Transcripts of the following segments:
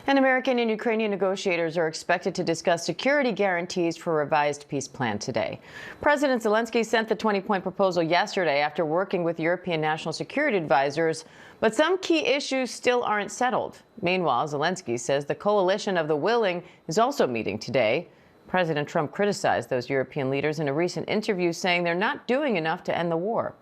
And American and Ukrainian negotiators are expected to discuss security guarantees for a revised peace plan today. President Zelensky sent the 20-point proposal yesterday after working with European national security advisors, but some key issues still aren't settled. Meanwhile, Zelensky says the coalition of the willing is also meeting today. President Trump criticized those European leaders in a recent interview, saying they're not doing enough to end the war.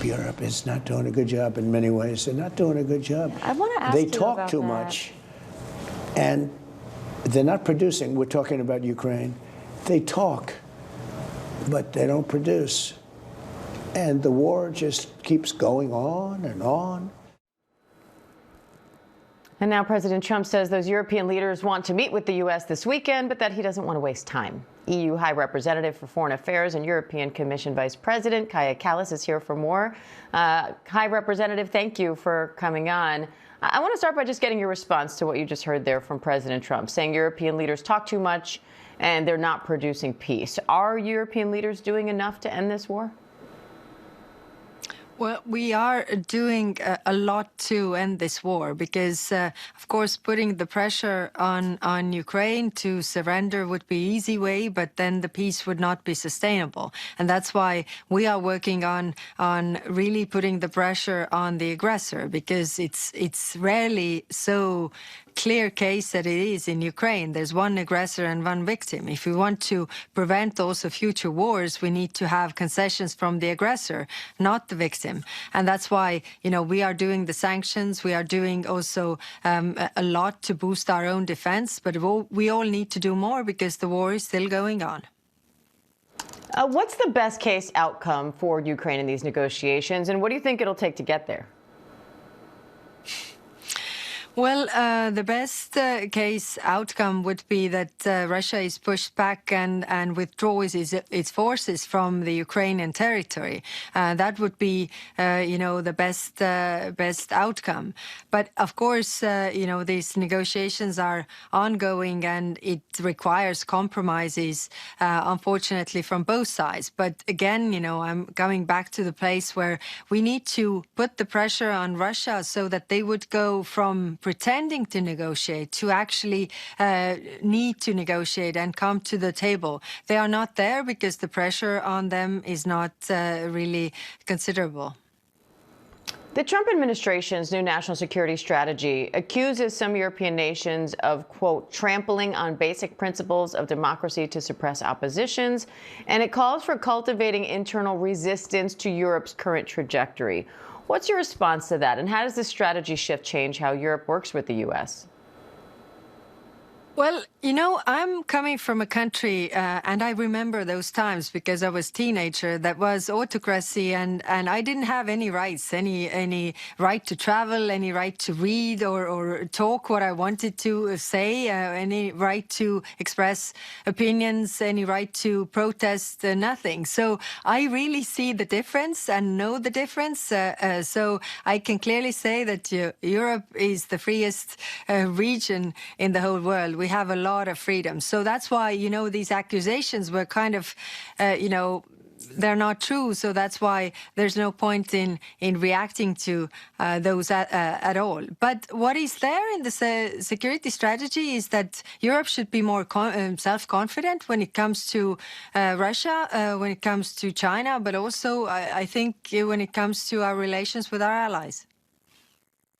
Europe is not doing a good job in many ways. They're not doing a good job. I want to ask you about that. They talk too much, and they're not producing. We're talking about Ukraine. They talk, but they don't produce. And the war just keeps going on and on. And now President Trump says those European leaders want to meet with the U.S. this weekend, but that he doesn't want to waste time. EU High Representative for Foreign Affairs and European Commission Vice President Kaja Kallas is here for more. High Representative, thank you for coming on. I want to start by just getting your response to what you just heard there from President Trump, saying European leaders talk too much and they're not producing peace. Are European leaders doing enough to end this war? Well, we are doing a lot to end this war because, of course, putting the pressure on Ukraine to surrender would be an easy way, but then the peace would not be sustainable. And that's why we are working on really putting the pressure on the aggressor, because it's rarely so clear case that it is in Ukraine. There's one aggressor and one victim. If we want to prevent also future wars, we need to have concessions from the aggressor, not the victim. And that's why, we are doing the sanctions. We are doing also a lot to boost our own defense. But we all need to do more because the war is still going on. What's the best case outcome for Ukraine in these negotiations? And what do you think it'll take to get there? Well, the best case outcome would be that Russia is pushed back and withdraws its forces from the Ukrainian territory. That would be, the best outcome. But of course, these negotiations are ongoing and it requires compromises, unfortunately, from both sides. But again, I'm coming back to the place where we need to put the pressure on Russia so that they would go from pretending to negotiate to actually need to negotiate and come to the table. They are not there because the pressure on them is not really considerable. The Trump administration's new national security strategy accuses some European nations of, quote, trampling on basic principles of democracy to suppress oppositions, and it calls for cultivating internal resistance to Europe's current trajectory. What's your response to that, and how does this strategy shift change how Europe works with the U.S.? Well, I'm coming from a country, and I remember those times because I was a teenager, that was autocracy, and I didn't have any rights, any right to travel, any right to read or talk what I wanted to say, any right to express opinions, any right to protest, nothing. So I really see the difference and know the difference. So I can clearly say that Europe is the freest region in the whole world. We have a lot of freedom. So that's why, these accusations were kind of, they're not true. So that's why there's no point in reacting to those at all. But what is there in the security strategy is that Europe should be more self-confident when it comes to Russia, when it comes to China, but also, I think, when it comes to our relations with our allies.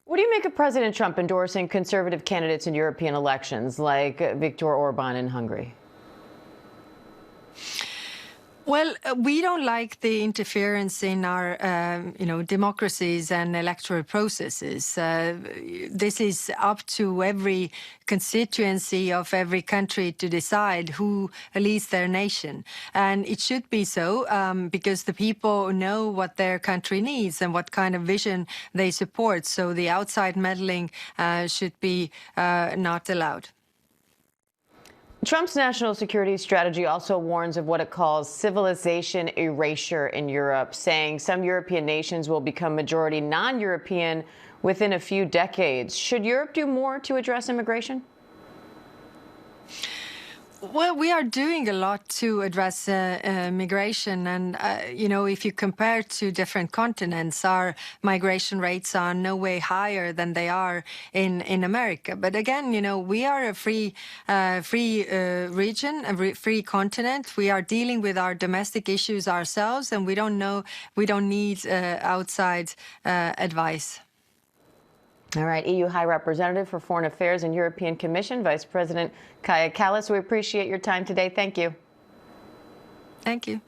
What do you make of President Trump endorsing conservative candidates in European elections, like Viktor Orban in Hungary? Well, we don't like the interference in our, democracies and electoral processes. This is up to every constituency of every country to decide who leads their nation. And it should be so because the people know what their country needs and what kind of vision they support. So the outside meddling should be not allowed. Trump's national security strategy also warns of what it calls civilization erasure in Europe, saying some European nations will become majority non-European within a few decades. Should Europe do more to address immigration? Well, we are doing a lot to address migration, and if you compare to different continents, our migration rates are no way higher than they are in America. But again, we are a free region, a free continent. We are dealing with our domestic issues ourselves, and we don't need outside advice. All right, EU High Representative for Foreign Affairs and European Commission, Vice President Kaja Kallas, we appreciate your time today. Thank you. Thank you.